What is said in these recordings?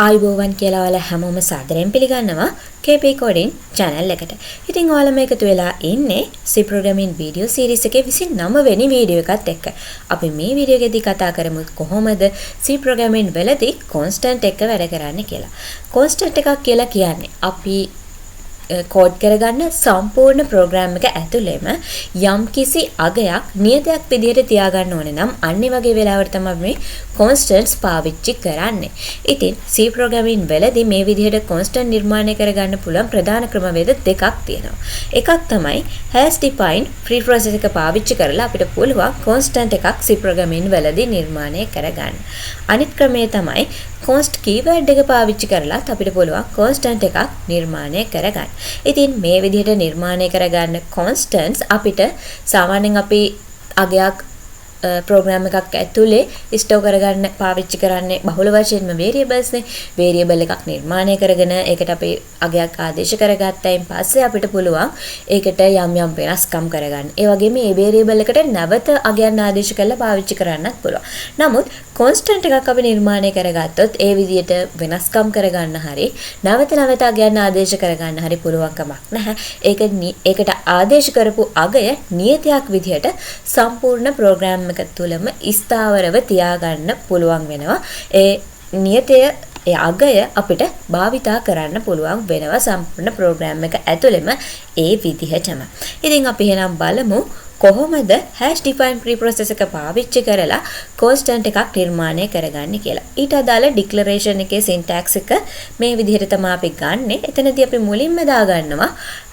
ආයිබෝවන් කියලා ඔයාලා හැමෝම සාදරයෙන් පිළිගන්නවා KP Coding channel එකට. ඉතින් ඔයාලා මේකතු වෙලා ඉන්නේ C programming video series එකේ 29 වෙනි වීඩියෝ එකත් එක්ක. අපි මේ වීඩියෝ එකේදී කතා කරමු කොහොමද C programming වලදී constant එක වැඩ කරන්නේ කියලා. constant එකක් කියලා කියන්නේ අපි කෝඩ් කරගන්න සම්පූර්ණ ප්‍රෝග්‍රෑම් එක ඇතුළෙම යම්කිසි අගයක් නියතයක් විදිහට තියාගන්න ඕනේ නම් අන්න ඒ වගේ වෙලාවට තමයි මේ constants පාවිච්චි කරන්නේ. ඉතින් C programming වලදී මේ විදිහට constant නිර්මාණය කරගන්න පුළුවන් ප්‍රධාන ක්‍රමවේද දෙකක් තියෙනවා. එකක් තමයි hash define preprocessor එක පාවිච්චි කරලා අපිට පුළුවන් constant එකක් C programming වලදී නිර්මාණය කරගන්න. අනිත් ක්‍රමය තමයි const keyword එක පාවිච්චි කරලා අපිට පුළුවන් constant එකක් නිර්මාණය කරගන්න. ඉතින් මේ විදිහට නිර්මාණය කරගන්න constants අපිට සාමාන්‍යයෙන් අපි අගයක් ප්‍රෝග්‍රෑම් එකක් ඇතුලේ ස්ටෝර් කරගන්න පාවිච්චි කරන්නේ බහුල වශයෙන්ම variables නේ. variable එකක් නිර්මාණය කරගෙන ඒකට අපි අගයක් ආදේශ කරගත්තයින් පස්සේ අපිට පුළුවන් ඒකට යම් යම් වෙනස්කම් කරගන්න. ඒ වගේම මේ variable එකට නැවත අගයන් ආදේශ කරලා පාවිච්චි කරන්නත් පුළුවන්. නමුත් constant එකක් අපි නිර්මාණය කරගත්තොත් ඒ විදිහට වෙනස්කම් කරගන්න හරි නැවත නැවත අගයන් ආදේශ කරගන්න හරි පුළුවන් කමක් නැහැ. ඒකට ආදේශ කරපු අගය නියතයක් විදිහට සම්පූර්ණ ප්‍රෝග්‍රෑම් එක තුළම ස්ථාවරව තියාගන්න පුළුවන් වෙනවා. ඒ නියතය ඒ අගය අපිට භාවිතා කරන්න පුළුවන් වෙනවා සම්පූර්ණ ප්‍රෝග්‍රෑම් එක ඇතුළෙම ඒ විදිහටම. ඉතින් අපි එහෙනම් බලමු කොහොමද hash define preprocessor එක පාවිච්චි කරලා constant එකක් නිර්මාණය කරගන්නේ කියලා. ඊට අදාළ declaration එකේ syntax එක මේ විදිහට තමයි අපි ගන්නෙ. එතනදී අපි මුලින්ම දාගන්නවා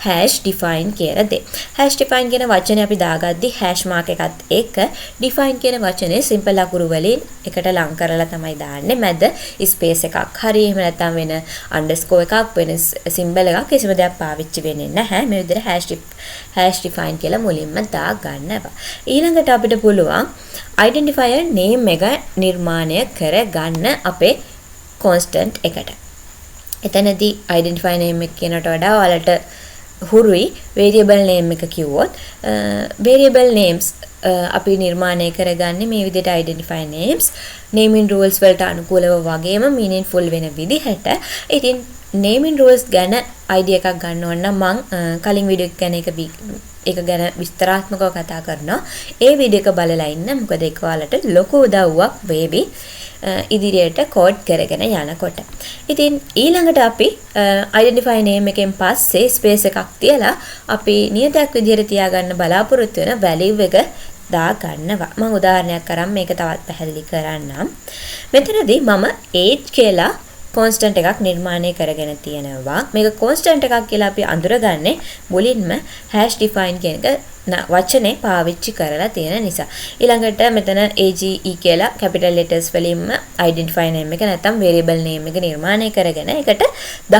hash define කියලා දේ. hash define කියන වචනේ අපි දාගද්දි hash mark එකත් එක්ක define කියන වචනේ simple අකුරු වලින් එකට ලං කරලා තමයි දාන්නේ. මැද space එකක් හරි එහෙම නැත්නම් වෙන underscore එකක් වෙන symbol එකක් කිසිම දෙයක් පාවිච්චි වෙන්නේ නැහැ. මේ විදිහට hash define කියලා මුලින්ම දා ගන්නවා. ඊළඟට අපිට පුළුවන් identifier name එක නිර්මාණය කරගන්න අපේ constant එකට. එතනදී identifier name එක කියනට වඩා ඔයාලට හුරුයි variable name එක කිව්වොත් variable names අපි නිර්මාණය කරගන්නේ මේ විදිහට identifier names naming rules වලට අනුකූලව වගේම meaningful වෙන විදිහට. ඉතින් naming rules ගැන idea එකක් ගන්න ඕන නම් මම කලින් වීඩියෝ එක ගැන ඒක ගැන විස්තරාත්මකව කතා කරනවා. ඒ වීඩියෝ එක බලලා ඉන්න. මොකද ඒක ඔයාලට ලොකු උදව්වක් වේවි ඉදිරියට කෝඩ් කරගෙන යනකොට. ඉතින් ඊළඟට අපි identify name එකෙන් පස්සේ space එකක් තියලා අපි නියතයක් විදිහට තියාගන්න බලාපොරොත්තු වෙන value එක දා ගන්නවා. මම උදාහරණයක් කරන් මේක තවත් පැහැදිලි කරන්නම්. මෙතනදී මම age කියලා constant එකක් නිර්මාණය කරගෙන තියෙනවා. මේක constant එකක් කියලා අපි අඳුරගන්නේ මුලින්ම hash define කියන වචනේ පාවිච්චි කරලා තියෙන නිසා. ඊළඟට මෙතන age කියලා capital letters වලින්ම identifier name එක නැත්නම් variable name එක නිර්මාණය කරගෙන ඒකට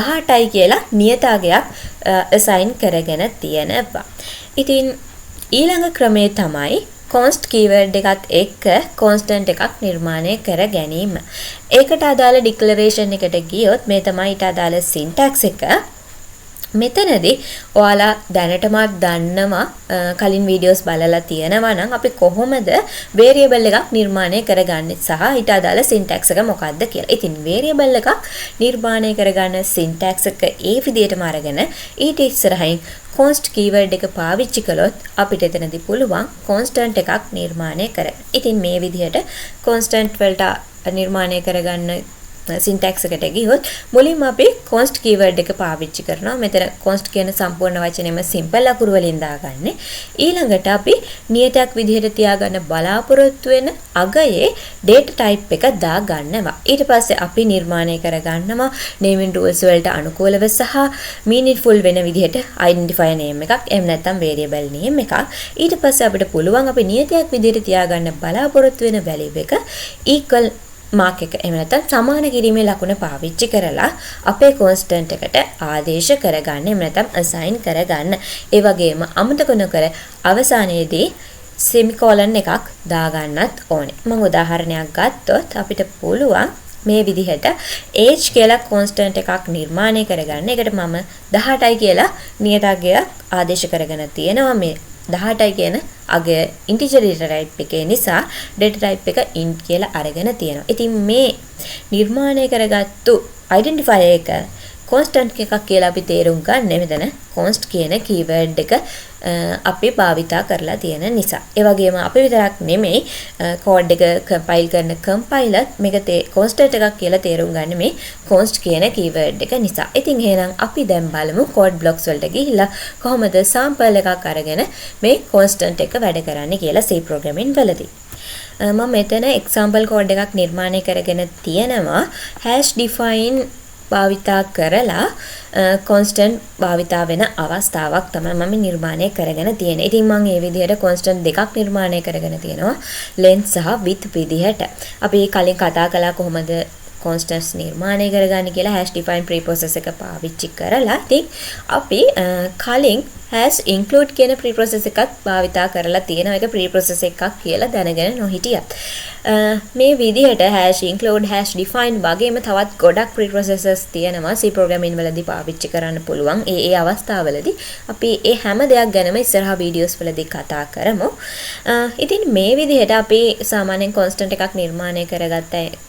18යි කියලා නියතාගයක් assign කරගෙන තියෙනවා. ඉතින් ඊළඟ ක්‍රමය තමයි const keyword එකත් එක්ක constant එකක් නිර්මාණය කර ගැනීම. ඒකට අදාළ declaration එකට ගියොත් මේ තමයි ඊට අදාළ syntax එක. මෙතනදී ඔයාලා දැනටමත් දන්නවා කලින් වීඩියෝස් බලලා තියෙනවා නම් අපි කොහොමද variable එකක් නිර්මාණය කරගන්නේ සහ ඊට අදාළ syntax එක මොකක්ද කියලා. ඉතින් variable එකක් නිර්මාණය කරගන්න syntax එක ඒ විදිහටම අරගෙන ඊට ඉස්සරහින් const keyword එක පාවිච්චි කළොත් අපිට එතනදී පුළුවන් constant එකක් නිර්මාණය කරගන්න. ඉතින් මේ විදිහට constant වලට නිර්මාණය කරගන්න syntax එකට ගියොත් මුලින්ම අපි const keyword එක පාවිච්චි කරනවා. මෙතන const කියන සම්පූර්ණ වචනේම simple අකුරු වලින් දාගන්නේ. ඊළඟට අපි නියතයක් විදිහට තියාගන්න බලාපොරොත්තු වෙන අගයේ data type එක දාගන්නවා. ඊට පස්සේ අපි නිර්මාණය කරගන්නවා naming rules වලට අනුකූලව සහ meaningful වෙන විදිහට identifier name එකක් එහෙම නැත්නම් variable name එකක්. ඊට පස්සේ අපිට පුළුවන් අපි නියතයක් විදිහට තියාගන්න බලාපොරොත්තු වෙන value එක equal mark එක එහෙම නැත්නම් සමාන කිරීමේ ලකුණ පාවිච්චි කරලා අපේ constant එකට ආදේශ කරගන්න එහෙම නැත්නම් assign කරගන්න. ඒ වගේම අමතක නොකර අවසානයේදී semicolon එකක් දාගන්නත් ඕනේ. මම උදාහරණයක් ගත්තොත් අපිට පුළුවන් මේ විදිහට age කියලා constant එකක් නිර්මාණය කරගන්න. ඒකට මම 18යි කියලා නියතගයක් ආදේශ කරගෙන තියෙනවා. මේ 18යි කියන අගය integer data type එකේ නිසා data type එක int කියලා අරගෙන තියෙනවා. ඉතින් මේ නිර්මාණය කරගත්තු identifier එක constant එකක් කියලා අපි තේරුම් ගන්න මෙතන const කියන keyword එක අපි භාවිතා කරලා තියෙන නිසා. ඒ වගේම අපි විතරක් නෙමෙයි code එක compile කරන compiler මේක constant එකක් කියලා තේරුම් ගන්න මේ const කියන keyword එක නිසා. ඉතින් එහෙනම් අපි දැන් බලමු code blocks වලට ගිහිල්ලා කොහොමද sample එකක් අරගෙන මේ constant එක වැඩ කරන්නේ කියලා C programming වලදී. මම මෙතන example code එකක් නිර්මාණය කරගෙන තියෙනවා #define භාවිතා කරලා constant භාවිතා වෙන අවස්ථාවක් තමයි මම නිර්මාණය කරගෙන තියෙන්නේ. ඉතින් මම මේ විදිහට constant දෙකක් නිර්මාණය කරගෙන තියෙනවා length සහ width විදිහට. අපි කලින් කතා කළා කොහොමද constants නිර්මාණය කරගන්නේ කියලා #define preprocessor එක පාවිච්චි කරලා. ඉතින් අපි කලින් #include කියන preprocessor එකක් භාවිතා කරලා තියෙනවා. ඒක preprocessor එකක් කියලා දැනගෙන නොහිටියත් මේ විදිහට #include #define වගේම තවත් ගොඩක් preprocessors තියෙනවා C programming වලදී පාවිච්චි කරන්න පුළුවන්. ඒ අවස්ථාවලදී අපි ඒ හැම දෙයක් ගැනම ඉස්සරහා videos වලදී කතා කරමු. ඉතින් මේ විදිහට අපි සාමාන්‍යයෙන් constant එකක් නිර්මාණය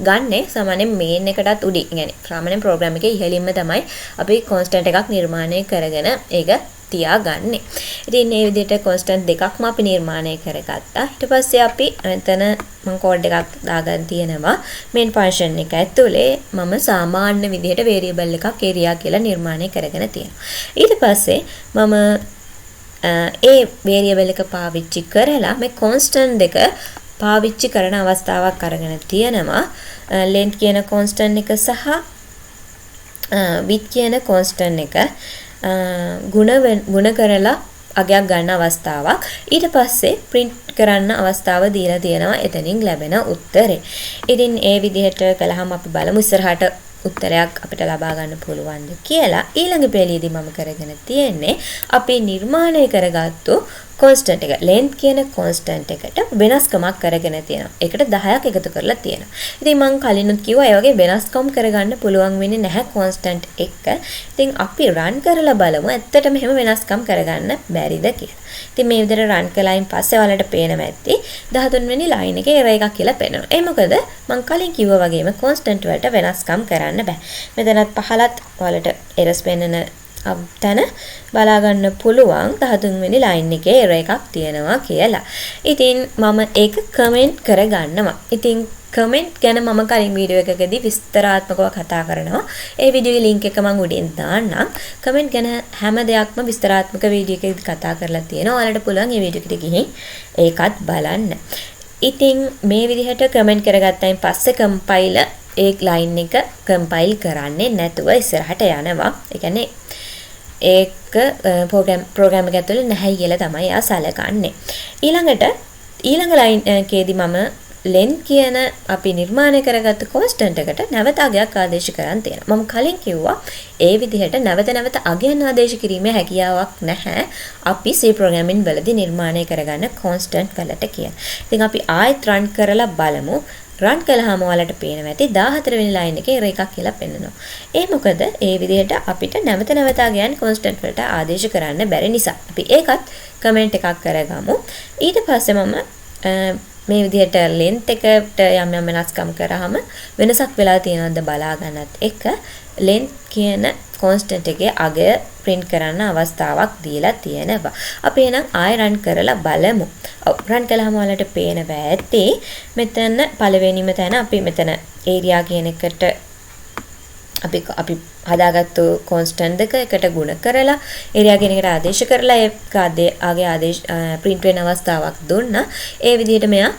ගන්නේ සාමාන්‍යයෙන් main එකටත් උඩින්. يعني සාමාන්‍යයෙන් program එකේ ඉහළින්ම තමයි අපි constant එකක් නිර්මාණය කරගෙන ඒක තියාගන්නේ. ඉතින් මේ විදිහට constant දෙකක්ම අපි නිර්මාණය කරගත්තා. ඊට පස්සේ අපි එතන මම code එකක් දාගන්න තියෙනවා main function එක ඇතුලේ මම සාමාන්‍ය විදිහට variable එකක් area කියලා නිර්මාණය කරගෙන තියෙනවා. ඊට පස්සේ මම ඒ variable එක පාවිච්චි කරලා මේ constant දෙක පාවිච්චි කරන අවස්ථාවක් අරගෙන තියෙනවා length කියන constant එක සහ width කියන constant එක ගුණ කරලා අගයක් ගන්න අවස්ථාවක්. ඊට පස්සේ print කරන්න අවස්ථාව දීලා තියෙනවා එතනින් ලැබෙන උත්තරේ. ඉතින් ඒ විදිහට කළාම අපි බලමු ඉස්සරහට උත්තරයක් අපිට ලබා ගන්න පුළුවන්ද කියලා. ඊළඟ පෙළේදී මම කරගෙන තියෙන්නේ අපි නිර්මාණය කරගත්තු constant එක length කියන constant එකට වෙනස්කමක් කරගෙන තියෙනවා. ඒකට 10ක් එකතු කරලා තියෙනවා. ඉතින් මම කලිනුත් කිව්වා ඒ වගේ වෙනස්කම් කරගන්න පුළුවන් වෙන්නේ නැහැ constant එක. ඉතින් අපි run කරලා බලමු ඇත්තටම එහෙම වෙනස්කම් කරගන්න බැරිද කියලා. ඉතින් මේ විදිහට run කළායින් පස්සේ ඔයාලට පේනවා ඇති 13 වෙනි line එකේ error එකක් කියලා පේනවා. ඒ මොකද මම කලින් කිව්වා වගේම constant වලට වෙනස්කම් කරන්න බෑ. මෙතනත් පහලත් ඔයාලට errors පෙන්නන තැන බලා ගන්න පුළුවන් 13 වෙනි line එකේ error එකක් තියෙනවා කියලා. ඉතින් මම ඒක comment කරගන්නවා. ඉතින් comment ගැන මම කලින් වීඩියෝ එකකදී විස්තරාත්මකව කතා කරනවා. ඒ වීඩියෝගේ link එක මම උඩින් දාන්නම්. comment ගැන හැම දෙයක්ම විස්තරාත්මක වීඩියෝ එකකදී කතා කරලා තියෙනවා. ඔයාලට පුළුවන් මේ වීඩියෝ එකට ගිහින් ඒකත් බලන්න. ඉතින් මේ විදිහට comment කරගත්තායින් පස්සේ compiler ඒ line එක compile කරන්නේ නැතුව ඉස්සරහට යනවා. ඒ කියන්නේ ඒක program එක ඇතුලේ නැහැ කියලා තමයි ආ සලකන්නේ. ඊළඟ line එකේදී මම length කියන අපි නිර්මාණය කරගත්ත constant එකට නැවත අගයක් ආදේශ කරන් තියෙනවා. මම කලින් කිව්වා ඒ විදිහට නැවත අගයන් ආදේශ කිරීමේ හැකියාවක් නැහැ. අපි C programming වලදී නිර්මාණය කරගන්න constant වලට කියන. ඉතින් අපි ආයෙත් run කරලා බලමු. run කළාම ඔයාලට පේනවා ඇති 14 වෙනි line එකේ error එකක් කියලා පෙන්නනවා. ඒ මොකද ඒ විදිහට අපිට නැවත අගයන් constant වලට ආදේශ කරන්න බැරි නිසා. අපි ඒකත් comment එකක් කරගමු. ඊට පස්සේ මම මේ විදිහට length එකට යම් වෙනස්කම් කරාම වෙනසක් වෙලා තියෙනවද බලා ගන්නත් එක length කියන constant එකේ අගය print කරන්න අවස්ථාවක් දීලා තියෙනවා. අපි එහෙනම් ආයෙ run කරලා බලමු. run කළාම ඔයාලට පේනවා ඇති මෙතන පළවෙනිම තැන අපි මෙතන area කියන එකට අපි හදාගත්තු constant දෙක එකට ගුණ කරලා area කියන එකට ආදේශ කරලා ඒක ආගේ ආදේශ print වෙන අවස්ථාවක් දුන්නා. ඒ විදිහට මෙයා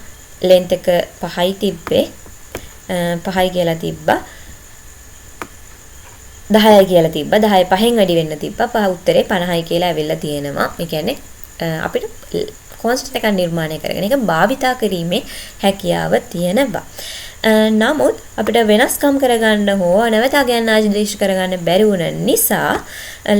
length එක 5යි තිබ්බේ 5යි කියලා තිබ්බා 10යි කියලා තිබ්බා 10 5න් වැඩි වෙන්න තිබ්බා 5 උත්තරේ 50යි කියලා ඇවිල්ලා තියෙනවා. ඒ කියන්නේ අපිට constant එකක් නිර්මාණය කරගෙන ඒක භාවිතා කිරීමේ හැකියාව තියෙනවා. නමුත් අපිට වෙනස්කම් කරගන්න හෝ නැවත අගයන් ආදේශ කරගන්න බැරි වුණ නිසා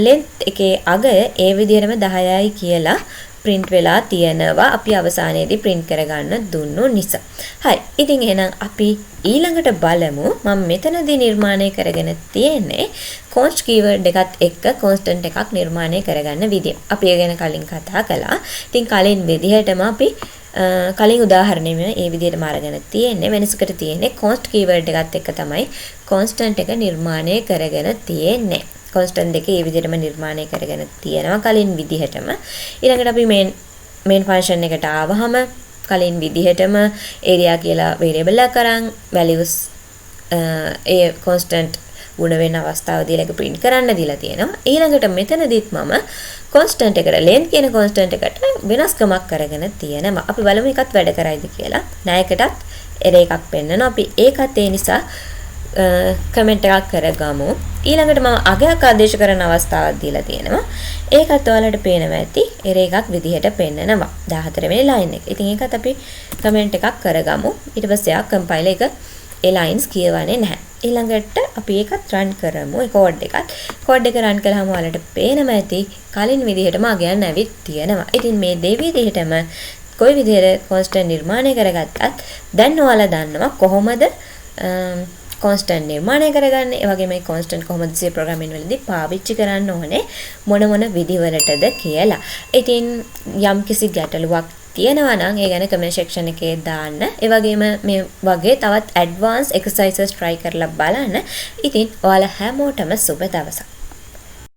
length එකේ අගය ඒ විදිහටම 10යි කියලා print වෙලා තියෙනවා. අපි අවසානයේදී print කරගන්න දුන්නු නිසා. හරි. ඉතින් එහෙනම් අපි ඊළඟට බලමු මම මෙතනදී නිර්මාණය කරගෙන තියෙන්නේ const keyword එකත් එක්ක constant එකක් නිර්මාණය කරගන්න විදිය. අපි ඒ ගැන කලින් කතා කළා. ඉතින් කලින් විදිහටම අපි කලින් උදාහරණෙම ඒ විදිහටම අරගෙන තියෙන්නේ වෙනසකට තියෙන්නේ const keyword එකත් එක්ක තමයි constant එක නිර්මාණය කරගෙන තියෙන්නේ. constant දෙක ඒ විදිහටම නිර්මාණය කරගෙන තියෙනවා කලින් විදිහටම. ඊළඟට අපි main function එකට ආවහම කලින් විදිහටම area කියලා variable එකක් අරන් values ඒ constant ගුණ වෙන අවස්ථාව දීලා ඒක print කරන්න දීලා තියෙනවා. ඊළඟට මෙතනදිත් මම constant එකට length කියන constant එකට වෙනස්කමක් කරගෙන තියෙනවා. අපි බලමු එකත් වැඩ කරයිද කියලා. ණයකටත් error එකක් පෙන්නනවා. අපි ඒකත් ඒ නිසා කමෙන්ට් එකක් කරගමු. ඊළඟට මම අගයක් ආදේශ කරන අවස්ථාවක් දීලා තියෙනවා. ඒකත් ඔයාලට පේනවා ඇති error එකක් විදිහට පෙන්නනවා. 14 වෙනි line එක. ඉතින් ඒකත් අපි කමෙන්ට් එකක් කරගමු. ඊට පස්සේ ආ කම්පයිලර් එක ඒ lines කියවන්නේ නැහැ. ඊළඟට අපි ඒකත් run කරමු. ඒ code එකත්. code එක run කළාම ඔයාලට පේනවා ඇති කලින් විදිහටම අගයන් නැවිත් තියෙනවා. ඉතින් මේ දෙවිදිහටම කොයි විදිහට constant නිර්මාණය කරගත්තත් දැන් ඔයාලා දන්නවා කොහොමද constant නිර්මාණය කරගන්නේ. ඒ වගේම මේ constant කොහොමද C programming වලදී පාවිච්චි කරන්න ඕනේ මොන විදිහවලටද කියලා. ඉතින් යම් කිසි ගැටලුවක් තියෙනවා නම් ඒ ගැන comment section එකේ දාන්න. ඒ වගේම මේ වගේ තවත් advanced exercises try කරලා බලන්න. ඉතින් ඔයාලා හැමෝටම සුබ දවසක්.